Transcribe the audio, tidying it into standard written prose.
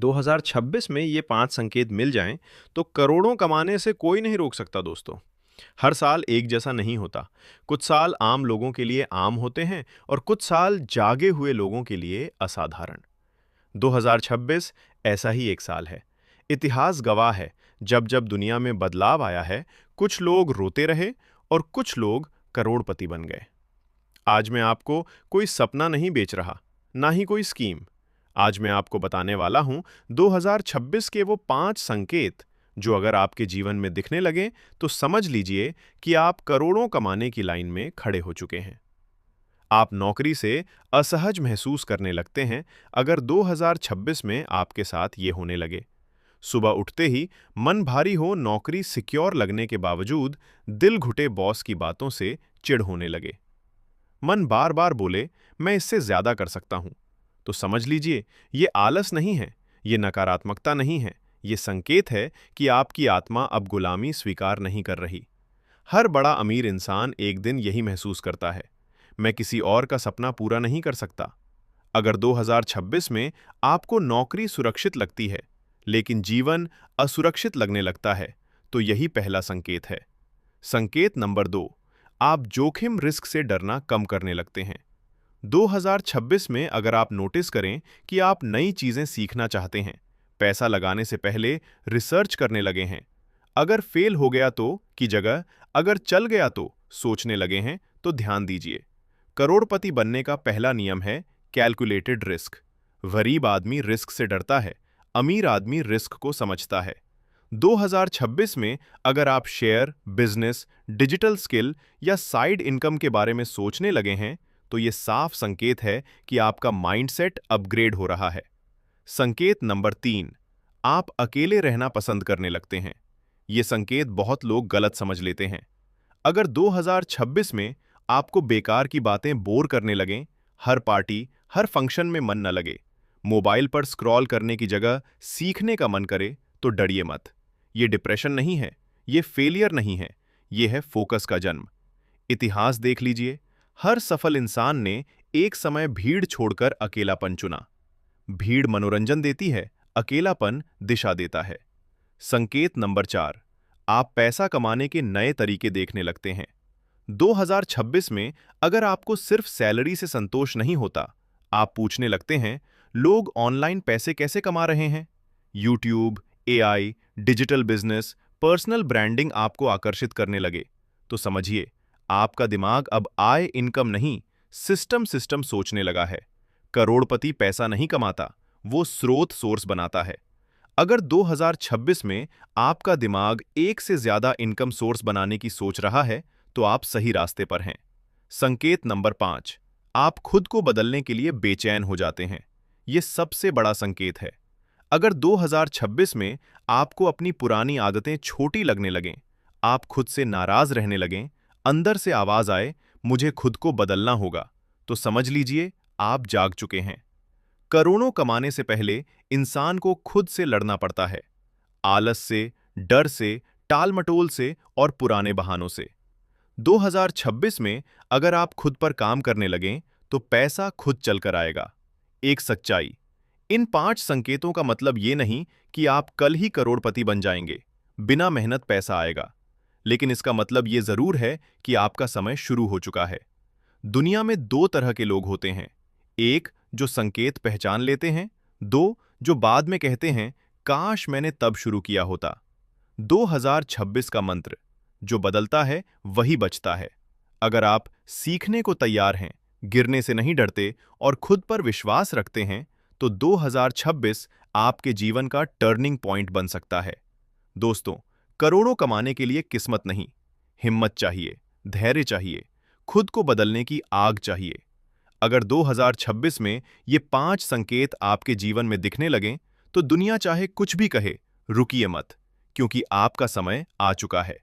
2026 में ये 5 संकेत मिल जाएं तो करोड़ों कमाने से कोई नहीं रोक सकता दोस्तों। हर साल एक जैसा नहीं होता। कुछ साल आम लोगों के लिए आम होते हैं और कुछ साल जागे हुए लोगों के लिए असाधारण। 2026 ऐसा ही एक साल है। इतिहास गवाह है, जब जब दुनिया में बदलाव आया है, कुछ लोग रोते रहे और कुछ लोग करोड़पति बन गए। आज मैं आपको कोई सपना नहीं बेच रहा, ना ही कोई स्कीम। आज मैं आपको बताने वाला हूं 2026 के वो 5 संकेत जो अगर आपके जीवन में दिखने लगे तो समझ लीजिए कि आप करोड़ों कमाने की लाइन में खड़े हो चुके हैं। आप नौकरी से असहज महसूस करने लगते हैं अगर 2026 में आपके साथ ये होने लगे। सुबह उठते ही मन भारी हो, नौकरी सिक्योर लगने के बावजूद दिल घुटे बॉस की बातों से चिढ़ होने लगे। मन बार बार बोले मैं इससे ज्यादा कर सकता हूं, तो समझ लीजिए ये आलस नहीं है, ये नकारात्मकता नहीं है, ये संकेत है कि आपकी आत्मा अब गुलामी स्वीकार नहीं कर रही। हर बड़ा अमीर इंसान एक दिन यही महसूस करता है, मैं किसी और का सपना पूरा नहीं कर सकता। अगर 2026 में आपको नौकरी सुरक्षित लगती है लेकिन जीवन असुरक्षित लगने लगता है, तो यही पहला संकेत है। संकेत नंबर 2, आप जोखिम रिस्क से डरना कम करने लगते हैं। 2026 में अगर आप नोटिस करें कि आप नई चीजें सीखना चाहते हैं, पैसा लगाने से पहले रिसर्च करने लगे हैं, अगर फेल हो गया तो की जगह अगर चल गया तो सोचने लगे हैं, तो ध्यान दीजिए। करोड़पति बनने का पहला नियम है कैलकुलेटेड रिस्क। गरीब आदमी रिस्क से डरता है, अमीर आदमी रिस्क को समझता है। 2026 में अगर आप शेयर, बिजनेस, डिजिटल स्किल या साइड इनकम के बारे में सोचने लगे हैं, तो ये साफ संकेत है कि आपका माइंडसेट अपग्रेड हो रहा है। संकेत नंबर 3, आप अकेले रहना पसंद करने लगते हैं। ये संकेत बहुत लोग गलत समझ लेते हैं। अगर 2026 में आपको बेकार की बातें बोर करने लगें, हर पार्टी, हर फंक्शन में मन न लगे, मोबाइल पर स्क्रॉल करने की जगह सीखने का मन करे, तो डरिए मत। ये डिप्रेशन नहीं है, ये फेलियर नहीं है, ये है फोकस का जन्म। इतिहास देख लीजिए, हर सफल इंसान ने एक समय भीड़ छोड़कर अकेलापन चुना। भीड़ मनोरंजन देती है, अकेलापन दिशा देता है। संकेत नंबर 4, आप पैसा कमाने के नए तरीके देखने लगते हैं। 2026 में अगर आपको सिर्फ सैलरी से संतोष नहीं होता, आप पूछने लगते हैं लोग ऑनलाइन पैसे कैसे कमा रहे हैं। YouTube, AI, digital business, personal branding आपको आकर्षित करने लगे, तो समझिए आपका दिमाग अब आय इनकम नहीं, सिस्टम सोचने लगा है। करोड़पति पैसा नहीं कमाता, वो स्रोत सोर्स बनाता है। अगर 2026 में आपका दिमाग एक से ज्यादा इनकम सोर्स बनाने की सोच रहा है, तो आप सही रास्ते पर हैं। संकेत नंबर 5, आप खुद को बदलने के लिए बेचैन हो जाते हैं। ये सबसे बड़ा संकेत है। अगर 2026 में आपको अपनी पुरानी आदतें छोटी लगने लगें, आप खुद से नाराज रहने लगें, अंदर से आवाज आए मुझे खुद को बदलना होगा, तो समझ लीजिए आप जाग चुके हैं। करोड़ों कमाने से पहले इंसान को खुद से लड़ना पड़ता है, आलस से, डर से, टालमटोल से और पुराने बहानों से। 2026 में अगर आप खुद पर काम करने लगें, तो पैसा खुद चलकर आएगा। एक सच्चाई, इन 5 संकेतों का मतलब ये नहीं कि आप कल ही करोड़पति बन जाएंगे। बिना मेहनत पैसा आएगा, लेकिन इसका मतलब ये जरूर है कि आपका समय शुरू हो चुका है। दुनिया में 2 तरह के लोग होते हैं, एक जो संकेत पहचान लेते हैं, 2 जो बाद में कहते हैं काश मैंने तब शुरू किया होता। 2026 का मंत्र, जो बदलता है वही बचता है। अगर आप सीखने को तैयार हैं, गिरने से नहीं डरते और खुद पर विश्वास रखते हैं, तो 2026 आपके जीवन का टर्निंग पॉइंट बन सकता है। दोस्तों, करोड़ों कमाने के लिए किस्मत नहीं, हिम्मत चाहिए, धैर्य चाहिए, खुद को बदलने की आग चाहिए। अगर 2026 में ये 5 संकेत आपके जीवन में दिखने लगें, तो दुनिया चाहे कुछ भी कहे, रुकिए मत, क्योंकि आपका समय आ चुका है।